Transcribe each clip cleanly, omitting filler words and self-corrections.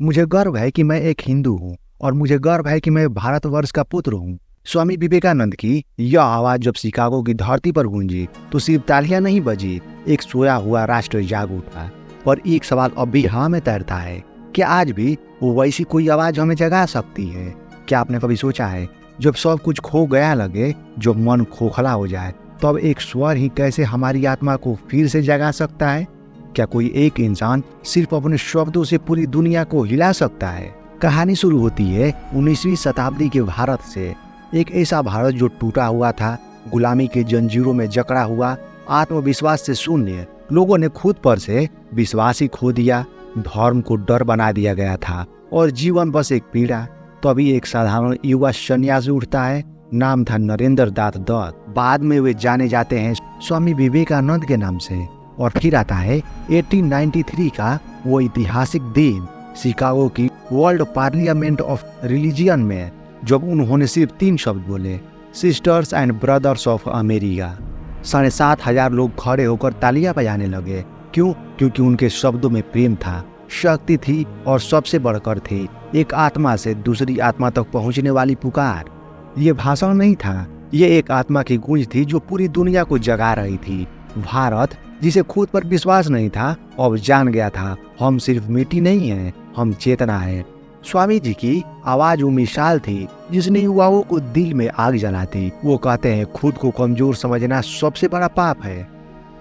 मुझे गर्व है कि मैं एक हिंदू हूँ और मुझे गर्व है कि मैं भारतवर्ष का पुत्र हूँ। स्वामी विवेकानंद की यह आवाज जब शिकागो की धरती पर गूंजी तो सिर्फ तालियां नहीं बजी, एक सोया हुआ राष्ट्र जाग उठा। पर एक सवाल अब भी हवा में तैरता है, क्या आज भी वो वैसी कोई आवाज हमें जगा सकती है? क्या आपने कभी सोचा है, जब सब कुछ खो गया लगे, जब मन खोखला हो जाए, तब एक स्वर ही कैसे हमारी आत्मा को फिर से जगा सकता है? क्या कोई एक इंसान सिर्फ अपने शब्दों से पूरी दुनिया को हिला सकता है? कहानी शुरू होती है 19वीं शताब्दी के भारत से। एक ऐसा भारत जो टूटा हुआ था, गुलामी के जंजीरों में जकड़ा हुआ, आत्मविश्वास से शून्य। लोगों ने खुद पर से विश्वास ही खो दिया, धर्म को डर बना दिया गया था और जीवन बस एक पीड़ा। तभी एक साधारण युवा सन्यासी उठता है, नाम था नरेंद्र दास दत्त। बाद में वे जाने जाते हैं स्वामी विवेकानंद के नाम से। और फिर आता है 1893 का वो ऐतिहासिक दिन, शिकागो की वर्ल्ड पार्लियामेंट ऑफ रिलीजियन में, जब उन्होंने सिर्फ 3 शब्द बोले, sisters and brothers of America. 7,500 लोग खड़े होकर तालियां बजाने लगे। क्यों? क्योंकि उनके शब्दों में प्रेम था, शक्ति थी और सबसे बढ़कर थी एक आत्मा से दूसरी आत्मा तक पहुंचने वाली पुकार। ये भाषण नहीं था, ये एक आत्मा की गूंज थी जो पूरी दुनिया को जगा रही थी। भारत, जिसे खुद पर विश्वास नहीं था, अब जान गया था, हम सिर्फ मिट्टी नहीं है, हम चेतना है। स्वामी जी की आवाज वो मिसाल थी जिसने युवाओं को दिल में आग जलाती। वो कहते हैं, खुद को कमजोर समझना सबसे बड़ा पाप है।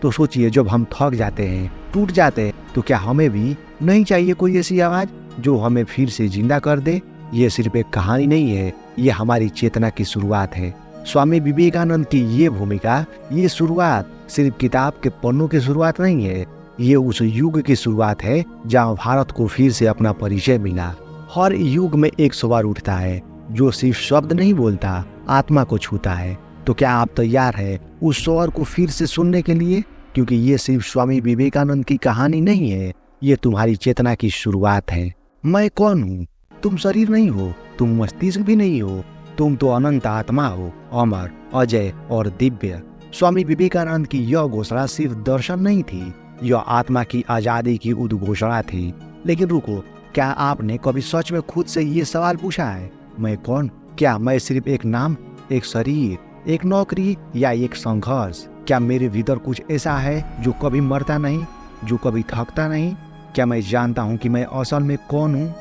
तो सोचिए, जब हम थक जाते हैं, टूट जाते हैं, तो क्या हमें भी नहीं चाहिए कोई ऐसी आवाज जो हमें फिर से जिंदा कर दे? ये सिर्फ एक कहानी नहीं है, ये हमारी चेतना की शुरुआत है। स्वामी विवेकानंद की ये भूमिका, ये शुरुआत सिर्फ किताब के पन्नों की शुरुआत नहीं है, ये उस युग की शुरुआत है जहाँ भारत को फिर से अपना परिचय मिला। हर युग में एक स्वर उठता है जो सिर्फ शब्द नहीं बोलता, आत्मा को छूता है। तो क्या आप तैयार है उस स्वर को फिर से सुनने के लिए? क्योंकि ये सिर्फ स्वामी विवेकानंद की कहानी नहीं है, ये तुम्हारी चेतना की शुरुआत है। मैं कौन हूँ? तुम शरीर नहीं हो, तुम मस्तिष्क भी नहीं हो, तुम तो अनंत आत्मा हो, अमर, अजय और दिव्य। स्वामी विवेकानंद की यह घोषणा सिर्फ दर्शन नहीं थी, यह आत्मा की आजादी की उद्घोषणा थी। लेकिन रुको, क्या आपने कभी सच में खुद से ये सवाल पूछा है, मैं कौन? क्या मैं सिर्फ एक नाम, एक शरीर, एक नौकरी या एक संघर्ष? क्या मेरे भीतर कुछ ऐसा है जो कभी मरता नहीं, जो कभी थकता नहीं? क्या मैं जानता हूँ कि मैं असल में कौन हूँ?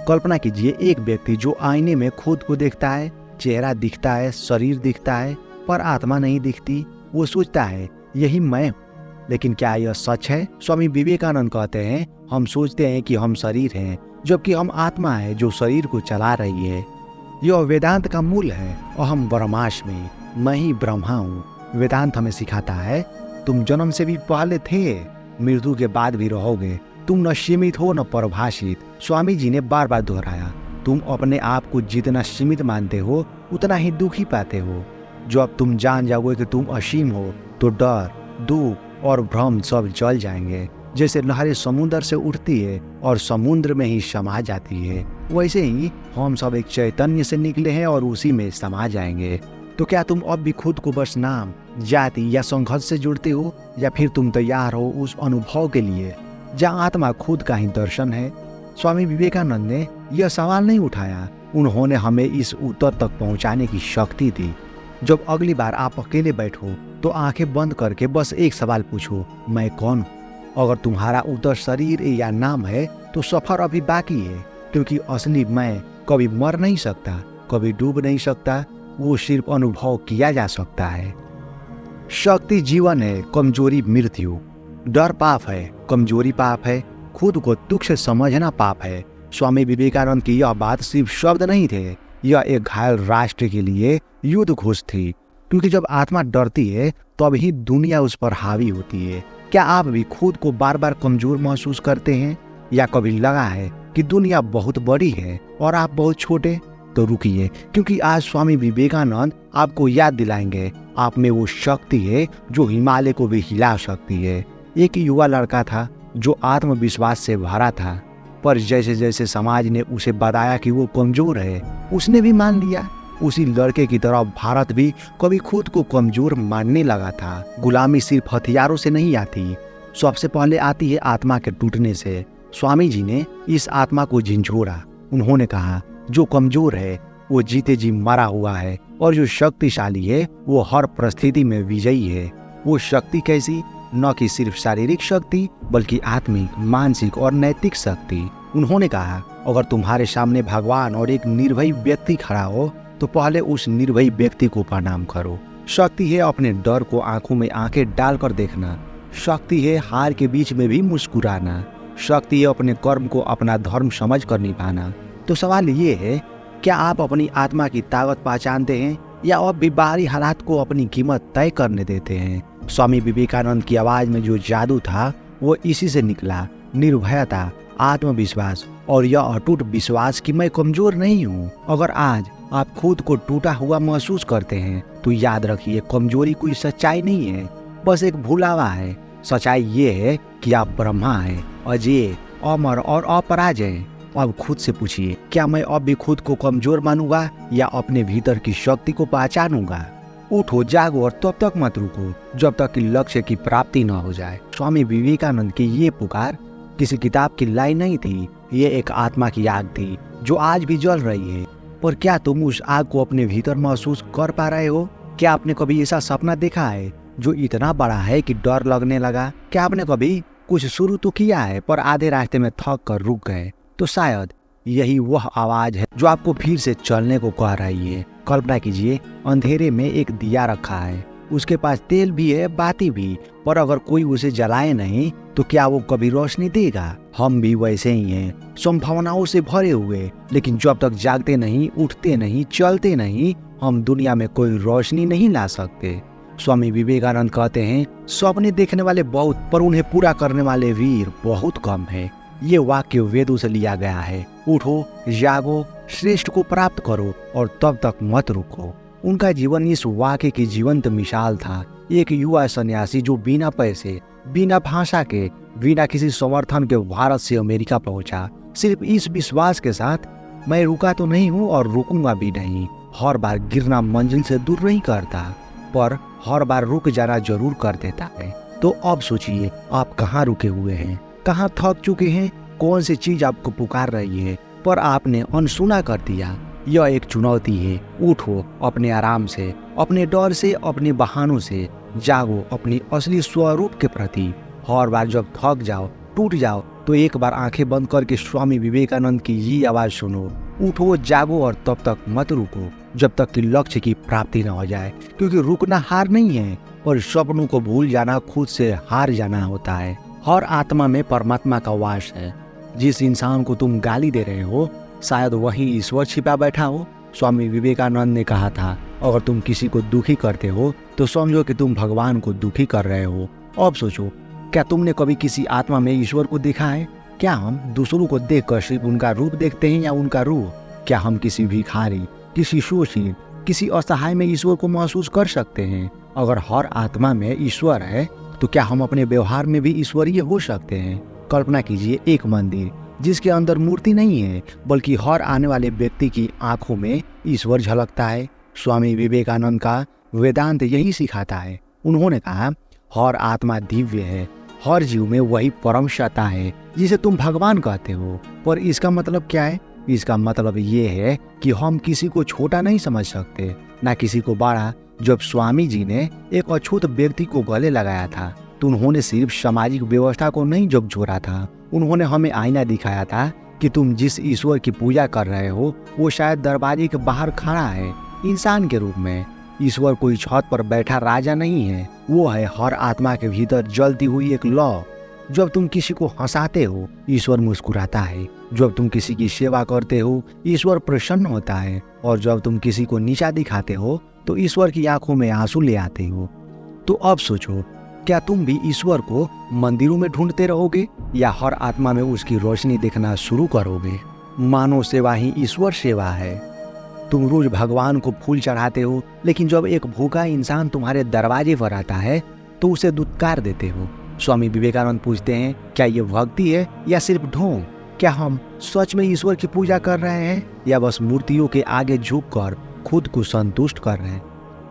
कल्पना कीजिए, एक व्यक्ति जो आईने में खुद को देखता है, चेहरा दिखता है, शरीर दिखता है, पर आत्मा नहीं दिखती। वो सोचता है यही मैं। लेकिन क्या यह सच है? स्वामी विवेकानंद कहते हैं, हम सोचते हैं कि हम शरीर हैं, जबकि हम आत्मा है जो शरीर को चला रही है। यह वेदांत का मूल है। अहम ब्रह्मास्मि, मैं ही ब्रह्मा हूँ। वेदांत हमें सिखाता है, तुम जन्म से भी पहले थे, मृत्यु के बाद भी रहोगे। तुम न सीमित हो न परिभाषित। स्वामी जी ने बार बार दोहराया, तुम अपने आप को जितना सीमित मानते हो उतना ही दुखी पाते हो। जब तुम जान जाओगे कि तुम असीम हो, तो डर, दुख और भ्रम सब जल जाएंगे। जैसे लहरें समुद्र से उठती है और समुद्र में ही समा जाती है, वैसे ही हम सब एक चैतन्य से निकले हैं और उसी में समा जाएंगे। तो क्या तुम अब भी खुद को बस नाम, जाति या संघर्ष से जुड़ते हो, या फिर तुम तैयार हो उस अनुभव के लिए जहाँ आत्मा खुद का ही दर्शन है? स्वामी विवेकानंद ने यह सवाल नहीं उठाया, उन्होंने हमें इस उत्तर तक पहुँचाने की शक्ति दी। जब अगली बार आप अकेले बैठो तो आंखें बंद करके बस एक सवाल पूछो, मैं कौन? अगर तुम्हारा उत्तर शरीर या नाम है तो सफर अभी बाकी है, क्योंकि असली मैं कभी मर नहीं सकता, कभी डूब नहीं सकता, वो सिर्फ अनुभव किया जा सकता है। शक्ति जीवन है, कमजोरी मृत्यु। डर पाप है, कमजोरी पाप है, खुद को तुच्छ समझना पाप है। स्वामी विवेकानंद की यह बात सिर्फ शब्द नहीं थे, यह एक घायल राष्ट्र के लिए युद्ध घोष थी। क्योंकि जब आत्मा डरती है तभी दुनिया उस पर हावी होती है। क्या आप भी खुद को बार बार कमजोर महसूस करते हैं, या कभी लगा है कि दुनिया बहुत बड़ी है और आप बहुत छोटे? तो रुकिए, क्योंकि आज स्वामी विवेकानंद आपको याद दिलाएंगे, आप में वो शक्ति है जो हिमालय को भी हिला सकती है। एक युवा लड़का था जो आत्मविश्वास से भरा था, पर जैसे जैसे समाज ने उसे बताया कि वो कमजोर है, उसने भी मान लिया। उसी लड़के की तरह भारत भी कभी खुद को कमजोर मानने लगा था। गुलामी सिर्फ हथियारों से नहीं आती, सबसे पहले आती है आत्मा के टूटने से। स्वामी जी ने इस आत्मा को झिंझोड़ा। उन्होंने कहा, जो कमजोर है वो जीते जी मरा हुआ है, और जो शक्तिशाली है वो हर परिस्थिति में विजयी है। वो शक्ति कैसी? न कि सिर्फ शारीरिक शक्ति, बल्कि आत्मिक, मानसिक और नैतिक शक्ति। उन्होंने कहा, अगर तुम्हारे सामने भगवान और एक निर्भय व्यक्ति खड़ा हो तो पहले उस निर्भय व्यक्ति को प्रणाम करो। शक्ति है अपने डर को आंखों में आंखें डालकर देखना। शक्ति है हार के बीच में भी मुस्कुराना। शक्ति है अपने कर्म को अपना धर्म समझ कर निभाना। तो सवाल ये है, क्या आप अपनी आत्मा की ताकत पहचानते हैं, या अब भी बाहरी हालात को अपनी कीमत तय करने देते हैं? स्वामी विवेकानंद की आवाज में जो जादू था वो इसी से निकला। निर्भयता, आत्मविश्वास और यह अटूट विश्वास कि मैं कमजोर नहीं हूँ। अगर आज आप खुद को टूटा हुआ महसूस करते हैं तो याद रखिए, कमजोरी कोई सच्चाई नहीं है, बस एक भुलावा है। सच्चाई ये है कि आप ब्रह्मा हैं, अजय, अमर और अपराजय। अब खुद से पूछिए, क्या मैं अब भी खुद को कमजोर मानूंगा या अपने भीतर की शक्ति को पहचानूंगा? उठो, जागो और तब तक मत रुको जब तक कि लक्ष्य की प्राप्ति न हो जाए। स्वामी विवेकानंद की ये पुकार किसी किताब की लाइन नहीं थी, ये एक आत्मा की आग थी जो आज भी जल रही है। पर क्या तुम उस आग को अपने भीतर महसूस कर पा रहे हो? क्या आपने कभी ऐसा सपना देखा है जो इतना बड़ा है कि डर लगने लगा? क्या आपने कभी कुछ शुरू तो किया है पर आधे रास्ते में थक कर रुक गए? तो शायद यही वह आवाज है जो आपको फिर से चलने को कह रही है। कल्पना कीजिए, अंधेरे में एक दिया रखा है, उसके पास तेल भी है, बाती भी, पर अगर कोई उसे जलाए नहीं तो क्या वो कभी रोशनी देगा? हम भी वैसे ही हैं, संभावनाओं से भरे हुए, लेकिन जब तक जागते नहीं, उठते नहीं, चलते नहीं, हम दुनिया में कोई रोशनी नहीं ला सकते। स्वामी विवेकानंद कहते हैं, सपने देखने वाले बहुत, पर उन्हें पूरा करने वाले वीर बहुत कम है। ये वाक्य वेदों से लिया गया है। उठो, जागो, श्रेष्ठ को प्राप्त करो और तब तक मत रुको। उनका जीवन इस वाक्य की जीवंत मिसाल था। एक युवा सन्यासी जो बिना पैसे, बिना भाषा के, बिना किसी समर्थन के भारत से अमेरिका पहुंचा, सिर्फ इस विश्वास के साथ, मैं रुका तो नहीं हूँ और रुकूंगा भी नहीं। हर बार गिरना मंजिल से दूर नहीं करता, पर हर बार रुक जाना जरूर कर देता है। तो अब सोचिए, आप कहाँ रुके हुए हैं, कहाँ थक चुके हैं, कौन सी चीज आपको पुकार रही है पर आपने अनसुना कर दिया। यह एक चुनौती है। उठो, अपने आराम से, अपने डर से, अपने बहानों से जागो अपनी असली स्वरूप के प्रति। हर बार जब थक जाओ, टूट जाओ, तो एक बार आंखें बंद करके स्वामी विवेकानंद की ये आवाज सुनो, उठो, जागो और तब तक मत रुको जब तक कि लक्ष्य की प्राप्ति न हो जाए। क्योंकि रुकना हार नहीं है, पर सपनों को भूल जाना खुद से हार जाना होता है। हर आत्मा में परमात्मा का वास है। जिस इंसान को तुम गाली दे रहे हो, शायद वही ईश्वर छिपा बैठा हो। स्वामी विवेकानंद ने कहा था, अगर तुम किसी को दुखी करते हो तो समझो कि तुम भगवान को दुखी कर रहे हो। अब सोचो, क्या तुमने कभी किसी आत्मा में ईश्वर को देखा है? क्या हम दूसरों को देखकर सिर्फ उनका रूप देखते हैं या उनका रूह? क्या हम किसी भिखारी, किसी शोषित, किसी असहाय में ईश्वर को महसूस कर सकते हैं? अगर हर आत्मा में ईश्वर है तो क्या हम अपने व्यवहार में भी ईश्वरीय हो सकते हैं? कल्पना कीजिए, एक मंदिर जिसके अंदर मूर्ति नहीं है, बल्कि हर आने वाले व्यक्ति की आंखों में ईश्वर झलकता है। स्वामी विवेकानंद का वेदांत यही सिखाता है। उन्होंने कहा, हर आत्मा दिव्य है, हर जीव में वही परम सत्ता है जिसे तुम भगवान कहते हो। पर इसका मतलब क्या है? इसका मतलब ये है कि हम किसी को छोटा नहीं समझ सकते, ना किसी को बड़ा। जब स्वामी जी ने एक अछूत व्यक्ति को गले लगाया था तो उन्होंने सिर्फ सामाजिक व्यवस्था को नहीं झकझोरा था, उन्होंने हमें आईना दिखाया था कि तुम जिस ईश्वर की पूजा कर रहे हो वो शायद दरवाजे के बाहर खड़ा है, इंसान के रूप में। ईश्वर कोई छत पर बैठा राजा नहीं है, वो है हर आत्मा के भीतर जलती हुई एक लौ। जब तुम किसी को हंसाते हो, ईश्वर मुस्कुराता है। जब तुम किसी की सेवा करते हो, ईश्वर प्रसन्न होता है। और जब तुम किसी को नीचा दिखाते हो तो ईश्वर की आंखों में आंसू ले आते हो। तो अब सोचो, क्या तुम भी ईश्वर को मंदिरों में ढूंढते रहोगे या हर आत्मा में उसकी रोशनी देखना शुरू करोगे? मानव सेवा ही ईश्वर सेवा है। तुम रोज भगवान को फूल चढ़ाते हो, लेकिन जब एक भूखा इंसान तुम्हारे दरवाजे पर आता है तो उसे दुत्कार देते हो। स्वामी विवेकानंद पूछते हैं, क्या ये भक्ति है या सिर्फ ढोंग? क्या हम सच में ईश्वर की पूजा कर रहे हैं या बस मूर्तियों के आगे झुककर खुद को संतुष्ट कर रहे हैं?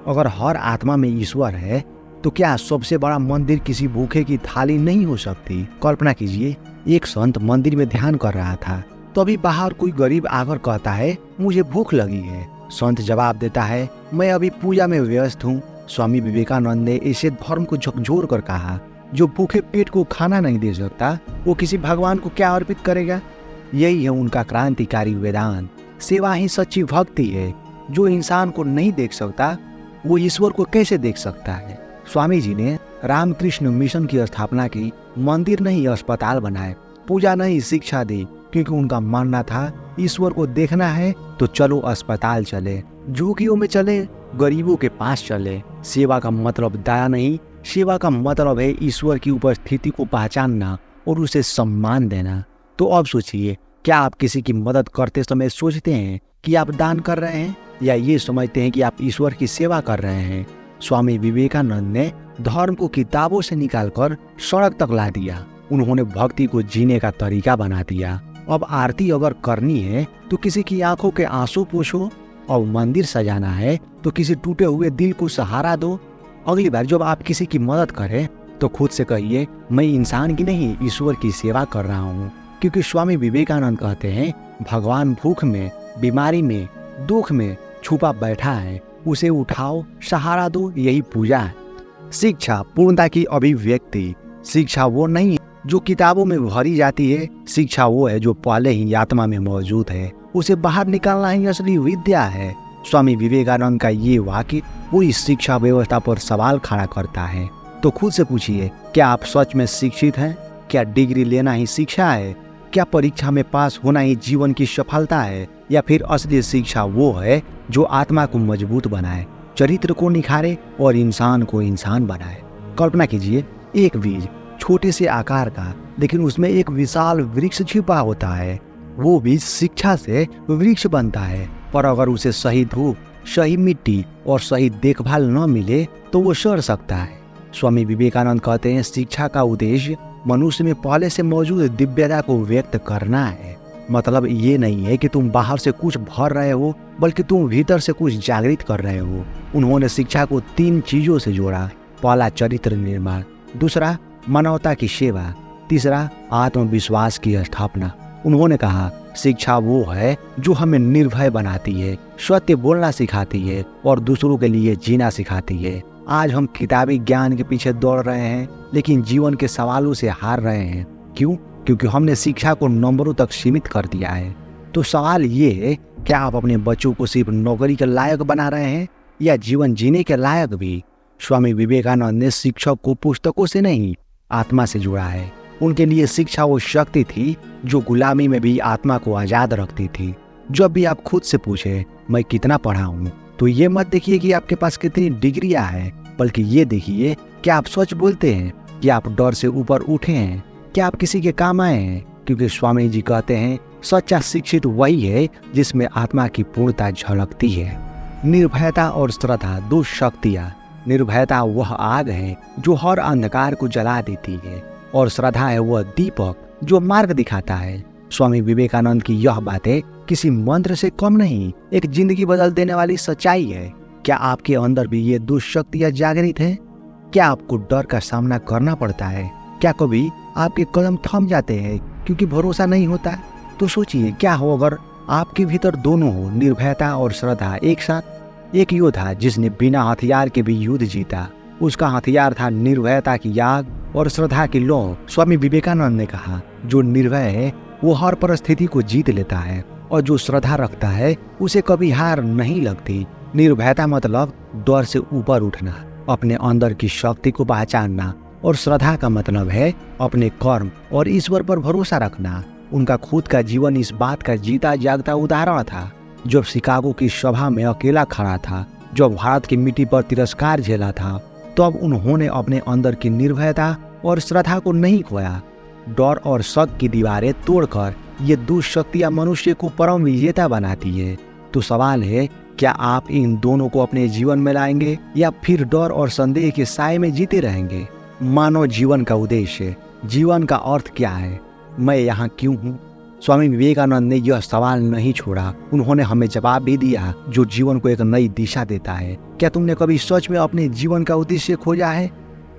अगर हर आत्मा में ईश्वर है तो क्या सबसे बड़ा मंदिर किसी भूखे की थाली नहीं हो सकती? कल्पना कीजिए, एक संत मंदिर में ध्यान कर रहा था, तभी बाहर कोई गरीब आकर कहता है, मुझे भूख लगी है। संत जवाब देता है, मैं अभी पूजा में व्यस्त हूँ। स्वामी विवेकानंद ने इसे धर्म को झकझोर कर कहा, जो भूखे पेट को खाना नहीं दे सकता वो किसी भगवान को क्या अर्पित करेगा। यही है उनका क्रांतिकारी वेदांत। सेवा ही सच्ची भक्ति है। जो इंसान को नहीं देख सकता वो ईश्वर को कैसे देख सकता है। स्वामी जी ने रामकृष्ण मिशन की स्थापना की, मंदिर नहीं अस्पताल बनाए, पूजा नहीं शिक्षा दी, क्योंकि उनका मानना था ईश्वर को देखना है तो चलो अस्पताल चले, झुग्गियों में चले, गरीबों के पास चले। सेवा का मतलब दया नहीं, सेवा का मतलब है ईश्वर की उपस्थिति को पहचानना और उसे सम्मान देना। तो अब सोचिए, क्या आप किसी की मदद करते समय सोचते हैं कि आप दान कर रहे हैं, या ये समझते हैं कि आप ईश्वर की सेवा कर रहे हैं। स्वामी विवेकानंद ने धर्म को किताबों से निकालकर सड़क तक ला दिया। उन्होंने भक्ति को जीने का तरीका बना दिया। अब आरती अगर करनी है तो किसी की आंखों के आंसू पोंछो, और मंदिर सजाना है तो किसी टूटे हुए दिल को सहारा दो। अगली बार जब आप किसी की मदद करें तो खुद से कहिए, मैं इंसान की नहीं ईश्वर की सेवा कर रहा हूँ। क्योंकि स्वामी विवेकानंद कहते हैं, भगवान भूख में, बीमारी में, दुख में छुपा बैठा है, उसे उठाओ, सहारा दो, यही पूजा है। शिक्षा पूर्णता की अभिव्यक्ति। शिक्षा वो नहीं है जो किताबों में भरी जाती है, शिक्षा वो है जो पहले ही आत्मा में मौजूद है, उसे बाहर निकालना ही असली विद्या है। स्वामी विवेकानंद का ये वाक्य पूरी शिक्षा व्यवस्था पर सवाल खड़ा करता है। तो खुद से पूछिए, क्या आप सच में शिक्षित हैं? क्या डिग्री लेना ही शिक्षा है? क्या परीक्षा में पास होना ही जीवन की सफलता है? या फिर असली शिक्षा वो है जो आत्मा को मजबूत बनाए, चरित्र को निखारे और इंसान को इंसान बनाए। कल्पना कीजिए, एक बीज छोटे से आकार का, लेकिन उसमें एक विशाल वृक्ष छिपा होता है। वो बीज शिक्षा से वृक्ष बनता है, पर अगर उसे सही धूप, सही मिट्टी और सही देखभाल न मिले तो वो सड़ सकता है। स्वामी विवेकानंद कहते हैं, शिक्षा का उद्देश्य मनुष्य में पहले से मौजूद दिव्यता को व्यक्त करना है। मतलब ये नहीं है कि तुम बाहर से कुछ भर रहे हो, बल्कि तुम भीतर से कुछ जागृत कर रहे हो। उन्होंने शिक्षा को 3 चीजों से जोड़ा। पहला, चरित्र निर्माण, दूसरा, मानवता की सेवा, तीसरा, आत्मविश्वास की स्थापना। उन्होंने कहा, शिक्षा वो है जो हमें निर्भय बनाती है, सत्य बोलना सिखाती है और दूसरों के लिए जीना सिखाती है। आज हम किताबी ज्ञान के पीछे दौड़ रहे हैं, लेकिन जीवन के सवालों से हार रहे हैं। क्यों? क्योंकि हमने शिक्षा को नंबरों तक सीमित कर दिया है। तो सवाल ये है, क्या आप अपने बच्चों को सिर्फ नौकरी के लायक बना रहे हैं या जीवन जीने के लायक भी? स्वामी विवेकानंद ने शिक्षक को पुस्तकों से नहीं, आत्मा से जुड़ा है। उनके लिए शिक्षा वो शक्ति थी जो गुलामी में भी आत्मा को आजाद रखती थी। जब भी आप खुद से पूछे, मैं कितना पढ़ा हूँ, तो ये मत देखिए कि आपके पास कितनी डिग्रियां हैं, बल्कि ये देखिए कि आप सच बोलते हैं, कि आप डर से ऊपर उठे हैं, कि आप किसी के काम आए हैं। क्योंकि स्वामी जी कहते हैं, सच्चा शिक्षित वही है जिसमें आत्मा की पूर्णता झलकती है। निर्भयता और श्रद्धा, 2 शक्तियाँ। निर्भयता वह आग है जो हर अंधकार को जला देती है, और श्रद्धा है वह दीपक जो मार्ग दिखाता है। स्वामी विवेकानंद की यह बातें किसी मंत्र से कम नहीं, एक जिंदगी बदल देने वाली सच्चाई है। क्या आपके अंदर भी ये 2 शक्तियाँ जागृत हैं? क्या आपको डर का सामना करना पड़ता है? क्या कभी आपके कदम थम जाते हैं क्योंकि भरोसा नहीं होता? तो सोचिए, क्या हो अगर आपके भीतर दोनों हो, निर्भयता और श्रद्धा एक साथ। एक योद्धा जिसने बिना हथियार के भी युद्ध जीता, उसका हथियार था निर्भयता की आग और श्रद्धा की लौ। स्वामी विवेकानंद ने कहा, जो निर्भय है वो हर परिस्थिति को जीत लेता है, और जो श्रद्धा रखता है उसे कभी हार नहीं लगती। निर्भयता मतलब डर से ऊपर उठना, अपने अंदर की शक्ति को पहचानना, और श्रद्धा का मतलब है अपने कर्म और ईश्वर पर भरोसा रखना। उनका खुद का जीवन इस बात का जीता जागता उदाहरण था। जब शिकागो की सभा में अकेला खड़ा था, जब भारत की मिट्टी पर तिरस्कार झेला था, तब उन्होंने अपने अंदर की निर्भयता और श्रद्धा को नहीं खोया। डर और शक की दीवारें तोड़कर ये 2 शक्तियां मनुष्य को परम विजेता बनाती है। तो सवाल है, क्या आप इन दोनों को अपने जीवन में लाएंगे या फिर डर और संदेह के साए में जीते रहेंगे? मानव जीवन का उद्देश्य, जीवन का अर्थ क्या है? मैं यहाँ क्यों हूँ? स्वामी विवेकानंद ने यह सवाल नहीं छोड़ा। उन्होंने हमें जवाब भी दिया जो जीवन को एक नई दिशा देता है। क्या तुमने कभी सच में अपने जीवन का उद्देश्य खोजा है?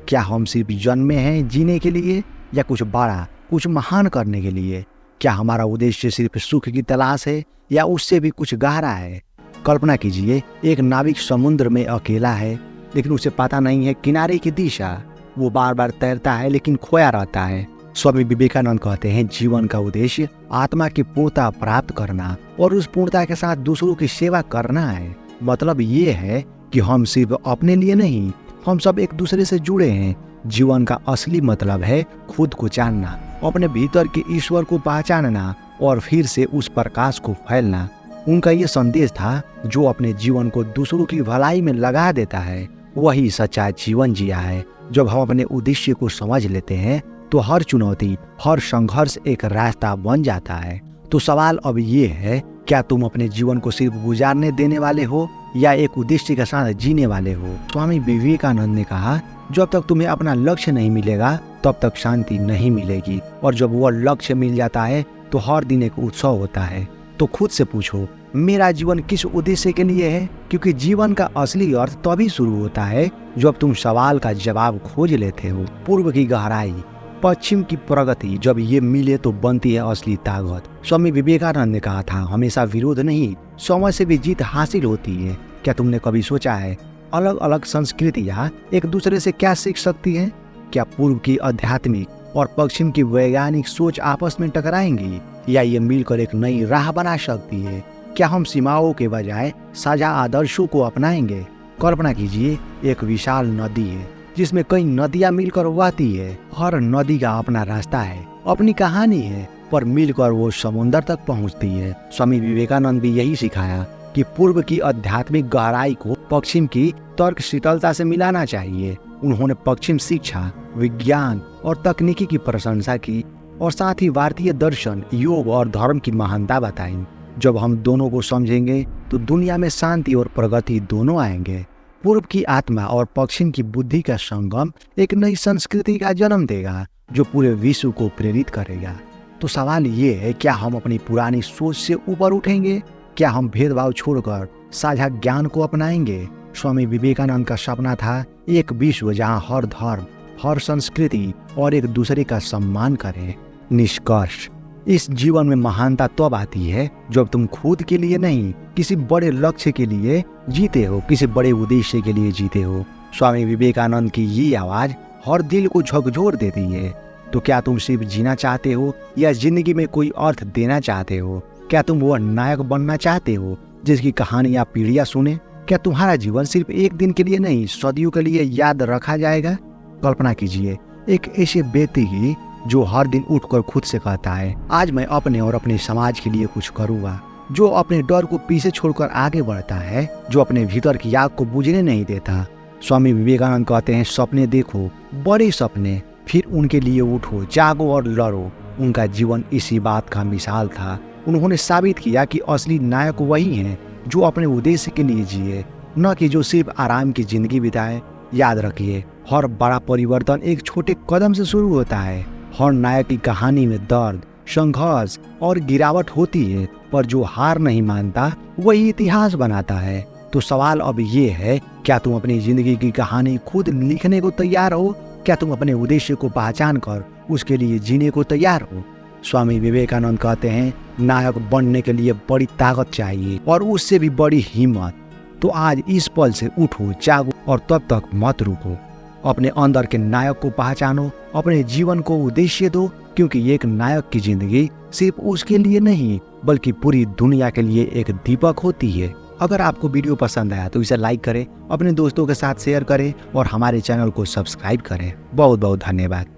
क्या हम सिर्फ जन्मे हैं जीने के लिए, या कुछ बड़ा, कुछ महान करने के लिए? क्या हमारा उद्देश्य सिर्फ सुख की तलाश है या उससे भी कुछ गहरा है? कल्पना कीजिए, एक नाविक समुद्र में अकेला है, लेकिन उसे पता नहीं है किनारे की दिशा। वो बार बार तैरता है लेकिन खोया रहता है। स्वामी विवेकानंद कहते हैं, जीवन का उद्देश्य आत्मा की पूर्णता प्राप्त करना और उस पूर्णता के साथ दूसरों की सेवा करना है। मतलब ये है कि हम सिर्फ अपने लिए नहीं, हम सब एक दूसरे से जुड़े हैं। जीवन का असली मतलब है खुद को जानना, अपने भीतर के ईश्वर को पहचानना और फिर से उस प्रकाश को फैलना। उनका ये संदेश था, जो अपने जीवन को दूसरों की भलाई में लगा देता है वही सच्चा जीवन जिया है। जब हम अपने उद्देश्य को समझ लेते हैं तो हर चुनौती, हर संघर्ष एक रास्ता बन जाता है। तो सवाल अब ये है, क्या तुम अपने जीवन को सिर्फ गुजारने देने वाले हो या एक उद्देश्य के साथ जीने वाले हो? स्वामी विवेकानंद ने कहा, जब तक तुम्हें अपना लक्ष्य नहीं मिलेगा तब तक शांति नहीं मिलेगी, और जब वह लक्ष्य मिल जाता है तो हर दिन एक उत्सव होता है। तो खुद से पूछो, मेरा जीवन किस उद्देश्य के लिए है? क्योंकि जीवन का असली अर्थ तभी शुरू होता है जब तुम सवाल का जवाब खोज लेते हो। पूर्व की गहराई, पश्चिम की प्रगति, जब ये मिले तो बनती है असली ताकत। स्वामी विवेकानंद ने कहा था, हमेशा विरोध नहीं, समय से भी जीत हासिल होती है। क्या तुमने कभी सोचा है, अलग अलग संस्कृतियां एक दूसरे से क्या सीख सकती हैं? क्या पूर्व की आध्यात्मिक और पश्चिम की वैज्ञानिक सोच आपस में टकराएंगी, या ये मिलकर एक नई राह बना सकती है? क्या हम सीमाओं के बजाय साझा आदर्शों को अपनाएंगे? कल्पना कीजिए, एक विशाल नदी है जिसमें कई नदियां मिलकर बहती है। हर नदी का अपना रास्ता है, अपनी कहानी है, पर मिलकर वो समुद्र तक पहुंचती है। स्वामी विवेकानंद भी यही सिखाया कि पूर्व की आध्यात्मिक गहराई को पश्चिम की तर्क शीतलता से मिलाना चाहिए। उन्होंने पश्चिम शिक्षा, विज्ञान और तकनीकी की प्रशंसा की, और साथ ही भारतीय दर्शन, योग और धर्म की महानता बताई। जब हम दोनों को समझेंगे तो दुनिया में शांति और प्रगति दोनों आएंगे। पूर्व की आत्मा और पश्चिम की बुद्धि का संगम एक नई संस्कृति का जन्म देगा, जो पूरे विश्व को प्रेरित करेगा। तो सवाल ये है, क्या हम अपनी पुरानी सोच से ऊपर उठेंगे? क्या हम भेदभाव छोड़कर साझा ज्ञान को अपनाएंगे? स्वामी विवेकानंद का सपना था एक विश्व जहां हर धर्म, हर संस्कृति और एक दूसरे का सम्मान करे। निष्कर्ष, इस जीवन में महानता तब आती है जब तुम खुद के लिए नहीं, किसी बड़े लक्ष्य के लिए जीते हो, किसी बड़े उद्देश्य के लिए जीते हो। स्वामी विवेकानंद की ये आवाज हर दिल को झकझोर देती है। तो क्या तुम सिर्फ जीना चाहते हो या जिंदगी में कोई अर्थ देना चाहते हो? क्या तुम वो नायक बनना चाहते हो जिसकी कहानियां पीढ़ियां सुने? क्या तुम्हारा जीवन सिर्फ एक दिन के लिए नहीं, सदियों के लिए याद रखा जाएगा? कल्पना कीजिए, एक ऐसे व्यक्ति की जो हर दिन उठकर खुद से कहता है, आज मैं अपने और अपने समाज के लिए कुछ करूँगा, जो अपने डर को पीछे छोड़कर आगे बढ़ता है, जो अपने भीतर की आग को बुझने नहीं देता। स्वामी विवेकानंद कहते हैं, सपने देखो, बड़े सपने, फिर उनके लिए उठो, जागो और लड़ो। उनका जीवन इसी बात का मिसाल था। उन्होंने साबित किया कि असली नायक वही हैं जो अपने उद्देश्य के लिए जिए, न कि जो सिर्फ आराम की जिंदगी बिताए। याद रखिए, हर बड़ा परिवर्तन एक छोटे कदम से शुरू होता है। हर नायक की कहानी में दर्द, संघर्ष और गिरावट होती है, पर जो हार नहीं मानता वही इतिहास बनाता है। तो सवाल अब ये है, क्या तुम अपनी जिंदगी की कहानी खुद लिखने को तैयार हो? क्या तुम अपने उद्देश्य को पहचान कर उसके लिए जीने को तैयार हो? स्वामी विवेकानंद कहते हैं, नायक बनने के लिए बड़ी ताकत चाहिए और उससे भी बड़ी हिम्मत। तो आज इस पल से उठो, जागो और तब तक मत रुको। अपने अंदर के नायक को पहचानो, अपने जीवन को उद्देश्य दो, क्योंकि एक नायक की जिंदगी सिर्फ उसके लिए नहीं बल्कि पूरी दुनिया के लिए एक दीपक होती है। अगर आपको वीडियो पसंद आया तो इसे लाइक करें, अपने दोस्तों के साथ शेयर करें और हमारे चैनल को सब्सक्राइब करें। बहुत बहुत धन्यवाद।